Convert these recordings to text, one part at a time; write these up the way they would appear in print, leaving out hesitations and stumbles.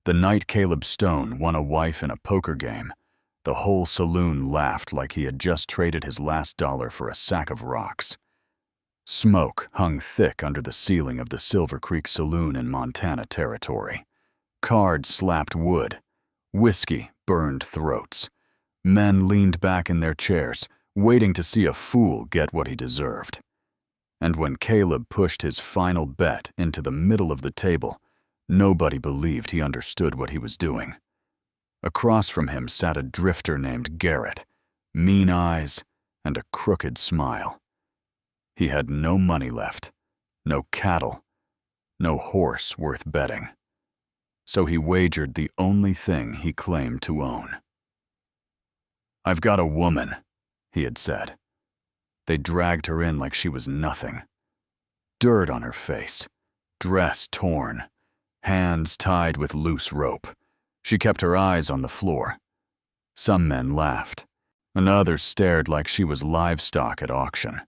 The night Caleb Stone won a wife in a poker game, the whole saloon laughed like he had just traded his last dollar for a sack of rocks. Smoke hung thick under the ceiling of the Silver Creek Saloon in Montana Territory. Cards slapped wood. Whiskey burned throats. Men leaned back in their chairs, waiting to see a fool get what he deserved. And when Caleb pushed his final bet into the middle of the table, nobody believed he understood what he was doing. Across from him sat a drifter named Garrett, mean eyes and a crooked smile. He had no money left, no cattle, no horse worth betting. So he wagered the only thing he claimed to own. "I've got a woman," he had said. They dragged her in like she was nothing. Dirt on her face, dress torn, hands tied with loose rope. She kept her eyes on the floor. Some men laughed, and others stared like she was livestock at auction.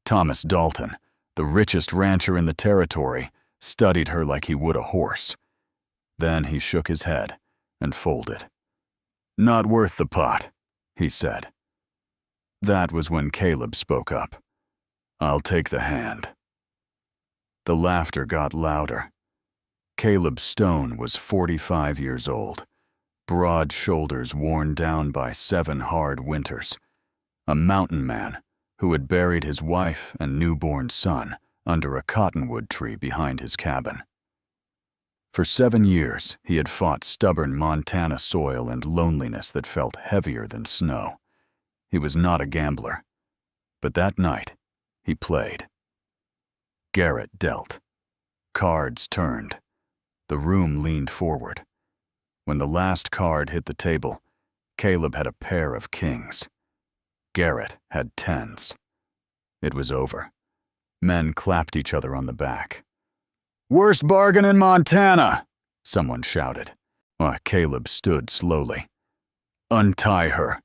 Thomas Dalton, the richest rancher in the territory, studied her like he would a horse. Then he shook his head and folded. "Not worth the pot," he said. That was when Caleb spoke up. "I'll take the hand." The laughter got louder. Caleb Stone was 45 years old, broad shoulders worn down by 7 hard winters, a mountain man who had buried his wife and newborn son under a cottonwood tree behind his cabin. For 7 years, he had fought stubborn Montana soil and loneliness that felt heavier than snow. He was not a gambler, but that night, he played. Garrett dealt. Cards turned. The room leaned forward. When the last card hit the table, Caleb had a pair of kings. Garrett had 10s. It was over. Men clapped each other on the back. "Worst bargain in Montana!" someone shouted. Caleb stood slowly. "Untie her."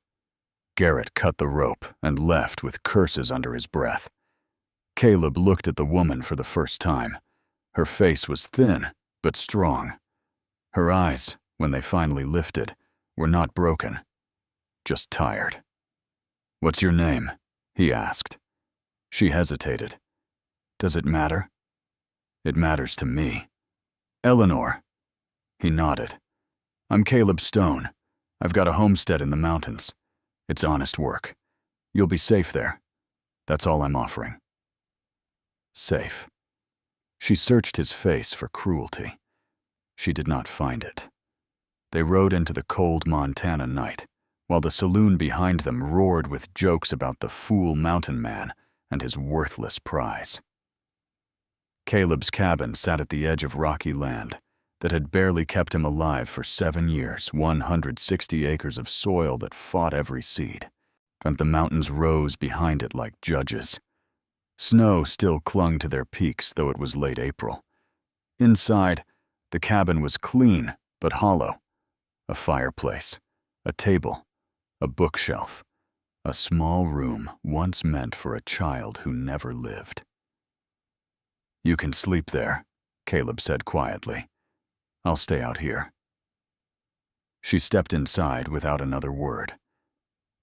Garrett cut the rope and left with curses under his breath. Caleb looked at the woman for the first time. Her face was thin, but strong. Her eyes, when they finally lifted, were not broken, just tired. "What's your name?" he asked. She hesitated. "Does it matter?" "It matters to me." "Eleanor." He nodded. "I'm Caleb Stone. I've got a homestead in the mountains. It's honest work. You'll be safe there. That's all I'm offering." Safe. She searched his face for cruelty. She did not find it. They rode into the cold Montana night, while the saloon behind them roared with jokes about the fool mountain man and his worthless prize. Caleb's cabin sat at the edge of rocky land that had barely kept him alive for 7 years, 160 acres of soil that fought every seed, and the mountains rose behind it like judges. Snow still clung to their peaks, though it was late April. Inside, the cabin was clean but hollow. A fireplace, a table, a bookshelf, a small room once meant for a child who never lived. "You can sleep there," Caleb said quietly. "I'll stay out here." She stepped inside without another word.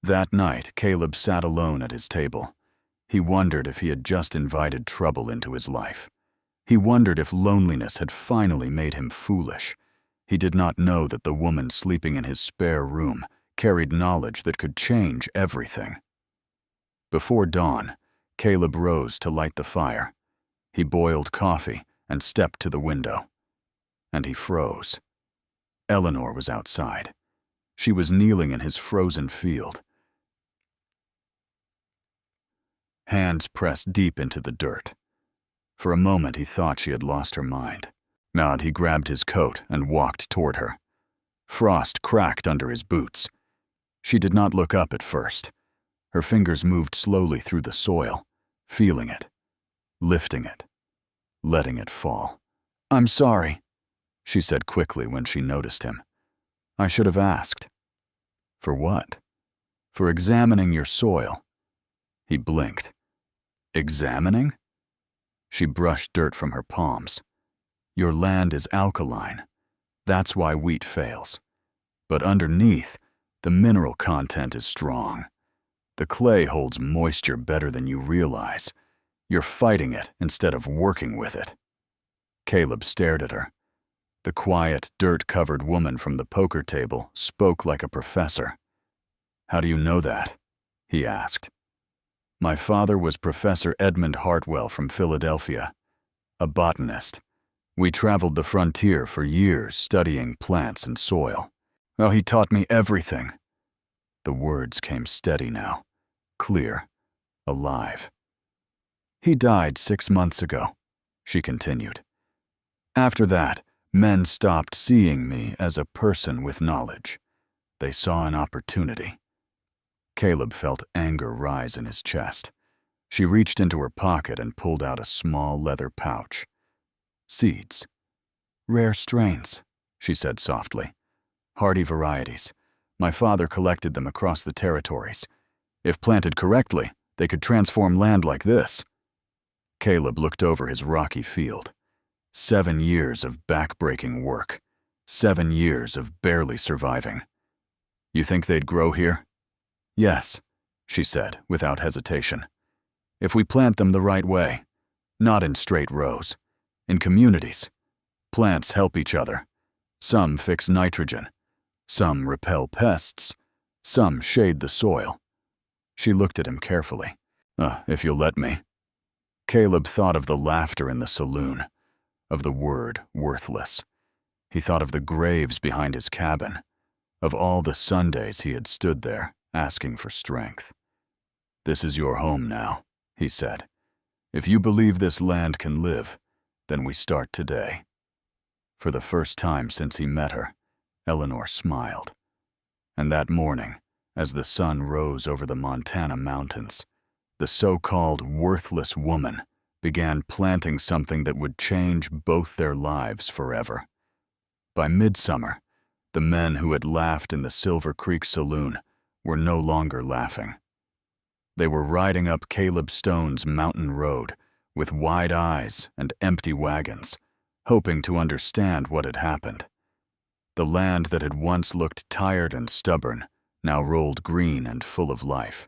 That night, Caleb sat alone at his table. He wondered if he had just invited trouble into his life. He wondered if loneliness had finally made him foolish. He did not know that the woman sleeping in his spare room carried knowledge that could change everything. Before dawn, Caleb rose to light the fire. He boiled coffee and stepped to the window. And he froze. Eleanor was outside. She was kneeling in his frozen field. Hands pressed deep into the dirt. For a moment he thought she had lost her mind. Now he grabbed his coat and walked toward her. Frost cracked under his boots. She did not look up at first. Her fingers moved slowly through the soil, feeling it, lifting it, letting it fall. "I'm sorry," she said quickly when she noticed him. "I should have asked." "For what?" "For examining your soil." He blinked. "Examining?" She brushed dirt from her palms. "Your land is alkaline. That's why wheat fails. But underneath, the mineral content is strong. The clay holds moisture better than you realize. You're fighting it instead of working with it. Caleb stared at her. The quiet, dirt-covered woman from the poker table spoke like a professor. "How do you know that?" he asked. "My father was Professor Edmund Hartwell from Philadelphia, a botanist. We traveled the frontier for years studying plants and soil. Oh, he taught me everything." The words came steady now, clear, alive. "He died 6 months ago," she continued. "After that, men stopped seeing me as a person with knowledge. They saw an opportunity." Caleb felt anger rise in his chest. She reached into her pocket and pulled out a small leather pouch. "Seeds. Rare strains," she said softly. "Hardy varieties. My father collected them across the territories. If planted correctly, they could transform land like this." Caleb looked over his rocky field. 7 years of back-breaking work. 7 years of barely surviving. "You think they'd grow here?" "Yes," she said without hesitation. "If we plant them the right way, not in straight rows, in communities. Plants help each other. Some fix nitrogen. Some repel pests. Some shade the soil." She looked at him carefully. If you'll let me." Caleb thought of the laughter in the saloon, of the word worthless. He thought of the graves behind his cabin, of all the Sundays he had stood there, asking for strength. "This is your home now," he said. "If you believe this land can live, then we start today." For the first time since he met her, Eleanor smiled. And that morning, as the sun rose over the Montana mountains, the so-called worthless woman began planting something that would change both their lives forever. By midsummer, the men who had laughed in the Silver Creek Saloon were no longer laughing. They were riding up Caleb Stone's mountain road with wide eyes and empty wagons, hoping to understand what had happened. The land that had once looked tired and stubborn now rolled green and full of life.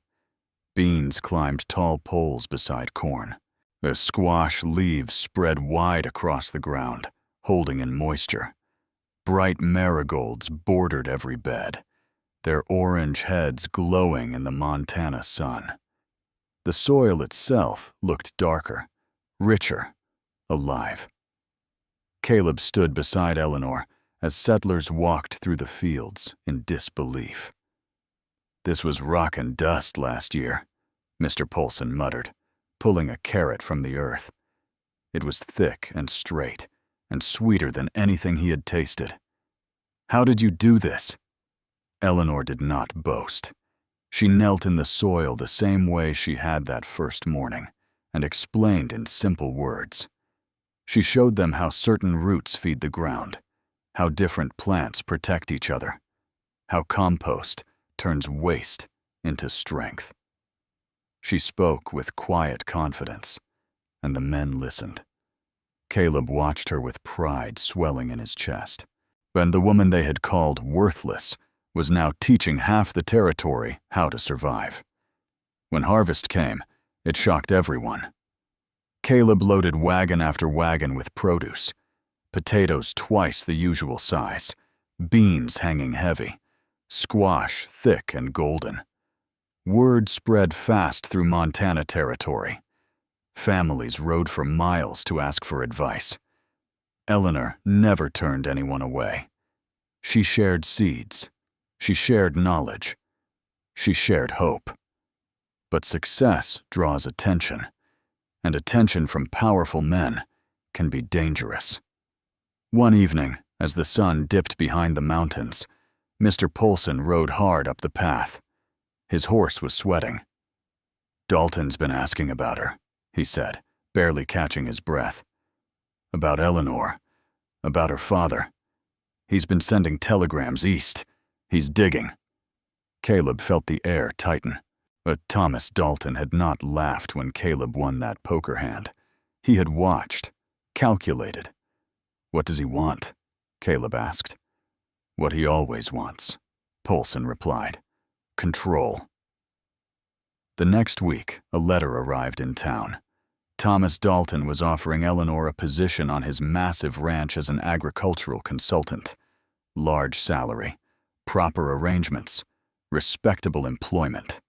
Beans climbed tall poles beside corn. The squash leaves spread wide across the ground, holding in moisture. Bright marigolds bordered every bed, their orange heads glowing in the Montana sun. The soil itself looked darker, richer, alive. Caleb stood beside Eleanor as settlers walked through the fields in disbelief. "This was rock and dust last year," Mr. Polson muttered, pulling a carrot from the earth. It was thick and straight, and sweeter than anything he had tasted. "How did you do this?" Eleanor did not boast. She knelt in the soil the same way she had that first morning, and explained in simple words. She showed them how certain roots feed the ground, how different plants protect each other, how compost turns waste into strength. She spoke with quiet confidence, and the men listened. Caleb watched her with pride swelling in his chest. And the woman they had called worthless was now teaching half the territory how to survive. When harvest came, it shocked everyone. Caleb loaded wagon after wagon with produce, potatoes twice the usual size, beans hanging heavy, squash thick and golden. Word spread fast through Montana territory. Families rode for miles to ask for advice. Eleanor never turned anyone away. She shared seeds. She shared knowledge. She shared hope. But success draws attention, and attention from powerful men can be dangerous. One evening, as the sun dipped behind the mountains, Mr. Polson rode hard up the path. His horse was sweating. "Dalton's been asking about her," he said, barely catching his breath. "About Eleanor. About her father. He's been sending telegrams east. He's digging." Caleb felt the air tighten. But Thomas Dalton had not laughed when Caleb won that poker hand. He had watched, calculated. "What does he want?" Caleb asked. What he always wants, Polson replied. Control. The next week, a letter arrived in town. Thomas Dalton was offering Eleanor a position on his massive ranch as an agricultural consultant. Large salary, proper arrangements, respectable employment.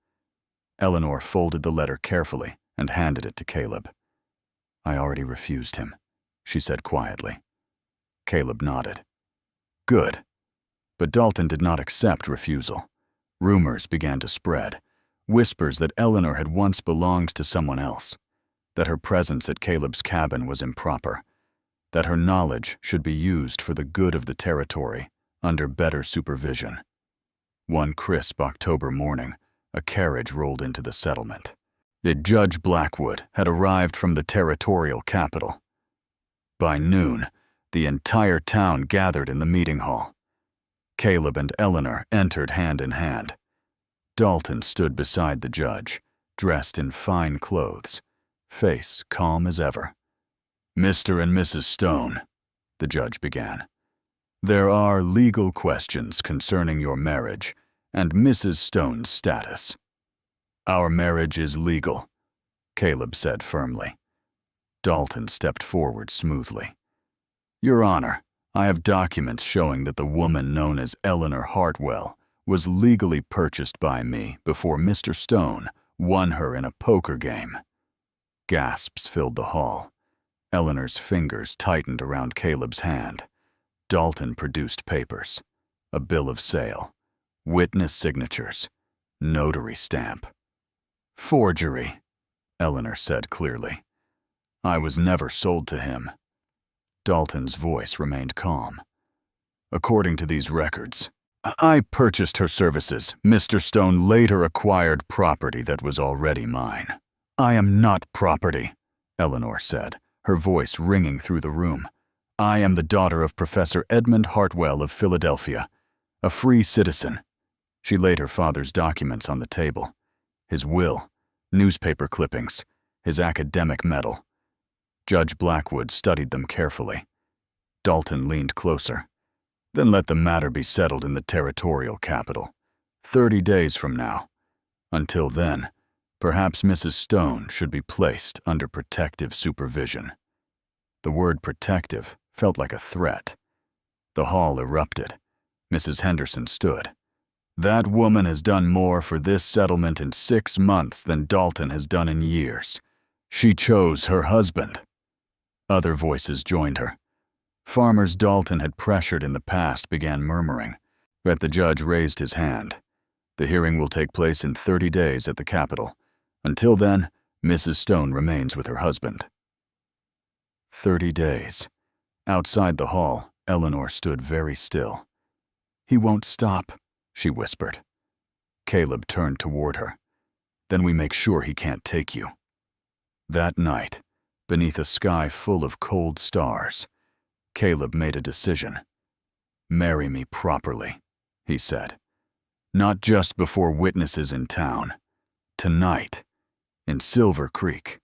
Eleanor folded the letter carefully and handed it to Caleb. I already refused him, she said quietly. Caleb nodded. Good. But Dalton did not accept refusal. Rumors began to spread, whispers that Eleanor had once belonged to someone else, that her presence at Caleb's cabin was improper, that her knowledge should be used for the good of the territory under better supervision. One crisp October morning, a carriage rolled into the settlement. Judge Blackwood had arrived from the territorial capital. By noon, the entire town gathered in the meeting hall. Caleb and Eleanor entered hand in hand. Dalton stood beside the judge, dressed in fine clothes, face calm as ever. Mr. and Mrs. Stone, the judge began. There are legal questions concerning your marriage and Mrs. Stone's status. Our marriage is legal, Caleb said firmly. Dalton stepped forward smoothly. Your Honor, I have documents showing that the woman known as Eleanor Hartwell was legally purchased by me before Mr. Stone won her in a poker game. Gasps filled the hall. Eleanor's fingers tightened around Caleb's hand. Dalton produced papers, a bill of sale, witness signatures, notary stamp. Forgery, Eleanor said clearly. I was never sold to him. Dalton's voice remained calm. According to these records, I purchased her services. Mr. Stone later acquired property that was already mine. I am not property, Eleanor said, her voice ringing through the room. I am the daughter of Professor Edmund Hartwell of Philadelphia, a free citizen. She laid her father's documents on the table. His will, newspaper clippings, his academic medal. Judge Blackwood studied them carefully. Dalton leaned closer. Then let the matter be settled in the territorial capital, 30 days from now. Until then, perhaps Mrs. Stone should be placed under protective supervision. The word protective felt like a threat. The hall erupted. Mrs. Henderson stood. That woman has done more for this settlement in 6 months than Dalton has done in years. She chose her husband. Other voices joined her. Farmers Dalton had pressured in the past began murmuring, but the judge raised his hand. The hearing will take place in 30 days at the Capitol. Until then, Mrs. Stone remains with her husband. 30 days. Outside the hall, Eleanor stood very still. He won't stop, she whispered. Caleb turned toward her. Then we make sure he can't take you. That night, beneath a sky full of cold stars, Caleb made a decision. Marry me properly, he said. Not just before witnesses in town. Tonight, in Silver Creek.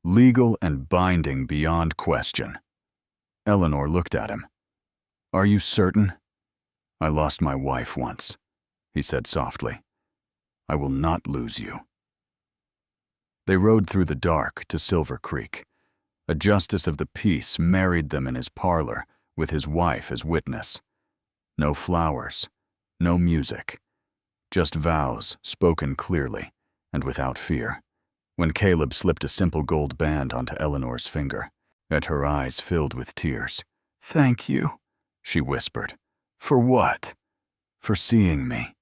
Legal and binding beyond question. Eleanor looked at him. Are you certain? I lost my wife once, he said softly. I will not lose you. They rode through the dark to Silver Creek. A justice of the peace married them in his parlor with his wife as witness. No flowers, no music, just vows spoken clearly and without fear. When Caleb slipped a simple gold band onto Eleanor's finger, and her eyes filled with tears. Thank you, she whispered. For what? For seeing me.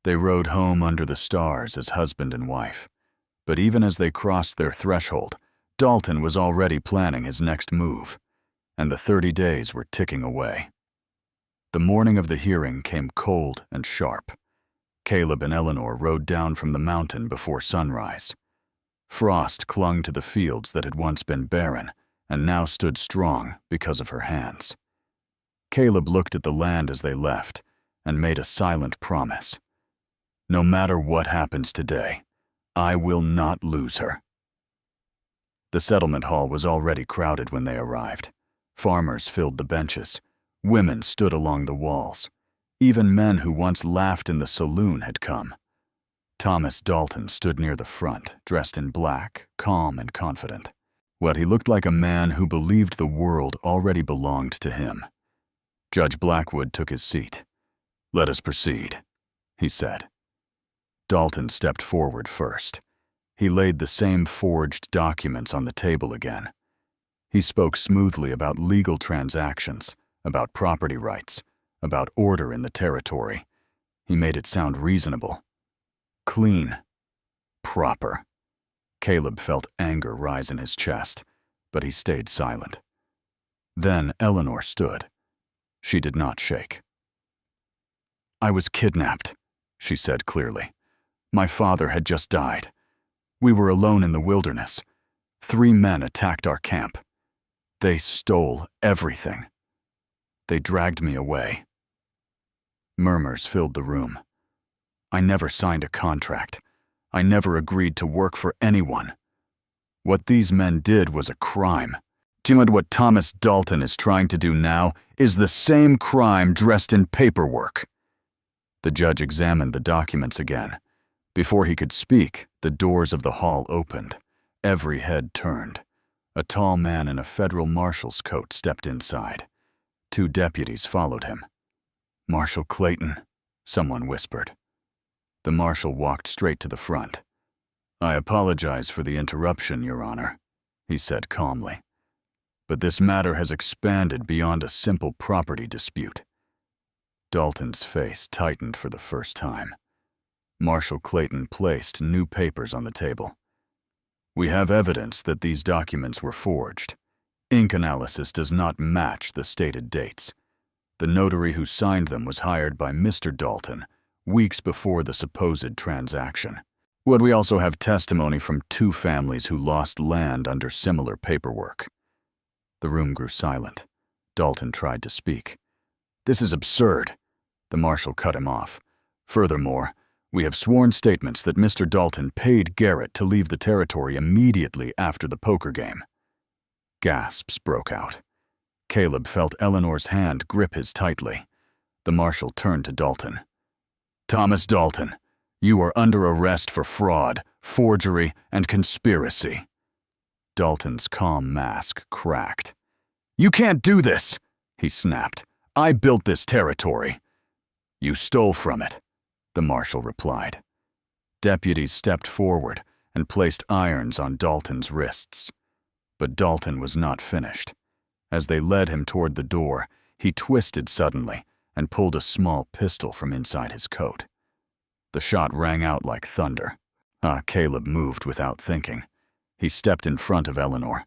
They rode home under the stars as husband and wife. But even as they crossed their threshold, Dalton was already planning his next move, and the 30 days were ticking away. The morning of the hearing came cold and sharp. Caleb and Eleanor rode down from the mountain before sunrise. Frost clung to the fields that had once been barren and now stood strong because of her hands. Caleb looked at the land as they left and made a silent promise. No matter what happens today, I will not lose her. The settlement hall was already crowded when they arrived. Farmers filled the benches. Women stood along the walls. Even men who once laughed in the saloon had come. Thomas Dalton stood near the front, dressed in black, calm and confident. Well, he looked like a man who believed the world already belonged to him. Judge Blackwood took his seat. "Let us proceed," he said. Dalton stepped forward first. He laid the same forged documents on the table again. He spoke smoothly about legal transactions, about property rights, about order in the territory. He made it sound reasonable. Clean. Proper. Caleb felt anger rise in his chest, but he stayed silent. Then Eleanor stood. She did not shake. "I was kidnapped," she said clearly. "My father had just died. We were alone in the wilderness. 3 men attacked our camp. They stole everything. They dragged me away." Murmurs filled the room. "I never signed a contract. I never agreed to work for anyone. What these men did was a crime. And what Thomas Dalton is trying to do now is the same crime dressed in paperwork." The judge examined the documents again. Before he could speak, the doors of the hall opened. Every head turned. A tall man in a federal marshal's coat stepped inside. 2 deputies followed him. "Marshal Clayton," someone whispered. The marshal walked straight to the front. "I apologize for the interruption, Your Honor," he said calmly. "But this matter has expanded beyond a simple property dispute." Dalton's face tightened for the first time. Marshal Clayton placed new papers on the table. "We have evidence that these documents were forged. Ink analysis does not match the stated dates. The notary who signed them was hired by Mr. Dalton weeks before the supposed transaction. We also have testimony from 2 families who lost land under similar paperwork." The room grew silent. Dalton tried to speak. "This is absurd." The marshal cut him off. "Furthermore, we have sworn statements that Mr. Dalton paid Garrett to leave the territory immediately after the poker game." Gasps broke out. Caleb felt Eleanor's hand grip his tightly. The marshal turned to Dalton. "Thomas Dalton, you are under arrest for fraud, forgery, and conspiracy." Dalton's calm mask cracked. "You can't do this," he snapped. "I built this territory." "You stole from it," the marshal replied. Deputies stepped forward and placed irons on Dalton's wrists. But Dalton was not finished. As they led him toward the door, he twisted suddenly and pulled a small pistol from inside his coat. The shot rang out like thunder. Caleb moved without thinking. He stepped in front of Eleanor.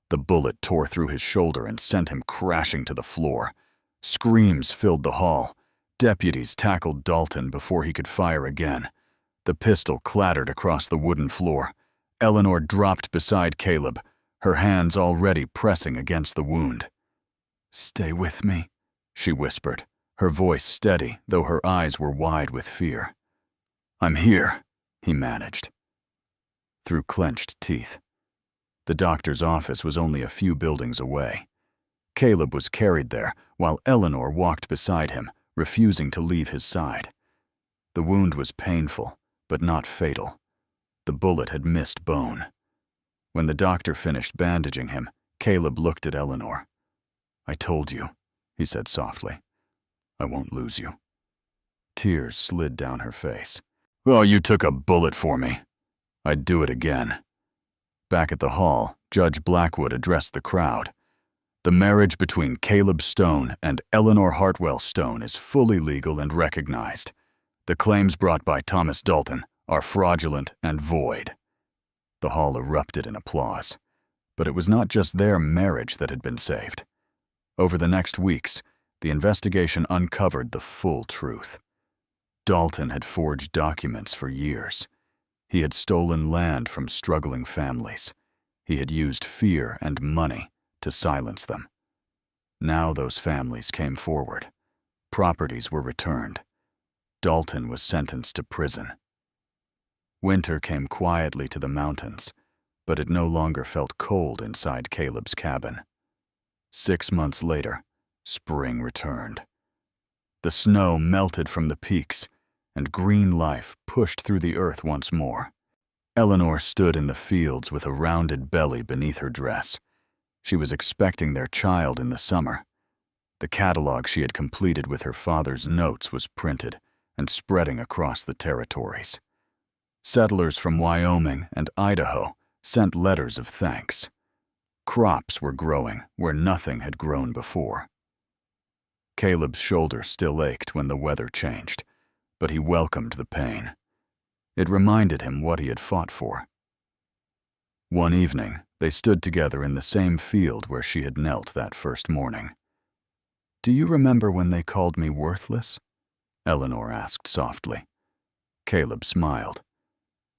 The bullet tore through his shoulder and sent him crashing to the floor. Screams filled the hall. Deputies tackled Dalton before he could fire again. The pistol clattered across the wooden floor. Eleanor dropped beside Caleb, her hands already pressing against the wound. "Stay with me," she whispered, her voice steady, though her eyes were wide with fear. "I'm here," he managed. Through clenched teeth. The doctor's office was only a few buildings away. Caleb was carried there, while Eleanor walked beside him, refusing to leave his side. The wound was painful, but not fatal. The bullet had missed bone. When the doctor finished bandaging him, Caleb looked at Eleanor. "I told you," he said softly. "I won't lose you." Tears slid down her face. "Oh, you took a bullet for me. I'd do it again." Back at the hall, Judge Blackwood addressed the crowd. "The marriage between Caleb Stone and Eleanor Hartwell Stone is fully legal and recognized. The claims brought by Thomas Dalton are fraudulent and void." The hall erupted in applause. But it was not just their marriage that had been saved. Over the next weeks, the investigation uncovered the full truth. Dalton had forged documents for years. He had stolen land from struggling families. He had used fear and money to silence them. Now those families came forward. Properties were returned. Dalton was sentenced to prison. Winter came quietly to the mountains, but it no longer felt cold inside Caleb's cabin. 6 months later, Spring returned. The snow melted from the peaks, and green life pushed through the earth once more. Eleanor stood in the fields with a rounded belly beneath her dress. She was expecting their child in the summer. The catalog she had completed with her father's notes was printed and spreading across the territories. Settlers from Wyoming and Idaho sent letters of thanks. Crops were growing where nothing had grown before. Caleb's shoulder still ached when the weather changed, but he welcomed the pain. It reminded him what he had fought for. One evening, they stood together in the same field where she had knelt that first morning. "Do you remember when they called me worthless?" Eleanor asked softly. Caleb smiled.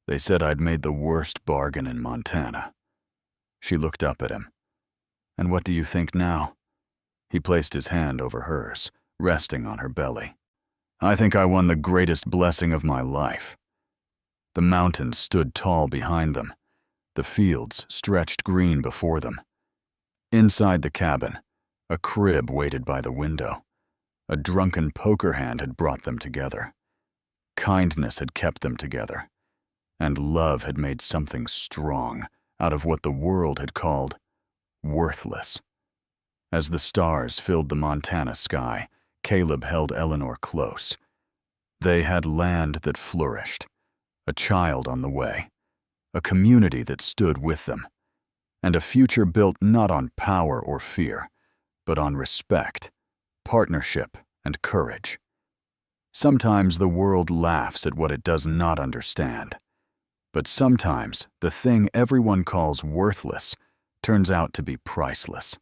"They said I'd made the worst bargain in Montana." She looked up at him. "And what do you think now?" He placed his hand over hers, resting on her belly. "I think I won the greatest blessing of my life." The mountains stood tall behind them. The fields stretched green before them. Inside the cabin, a crib waited by the window. A drunken poker hand had brought them together. Kindness had kept them together. And love had made something strong out of what the world had called worthless. As the stars filled the Montana sky, Caleb held Eleanor close. They had land that flourished, a child on the way, a community that stood with them, and a future built not on power or fear, but on respect, partnership, and courage. Sometimes the world laughs at what it does not understand, but sometimes the thing everyone calls worthless turns out to be priceless.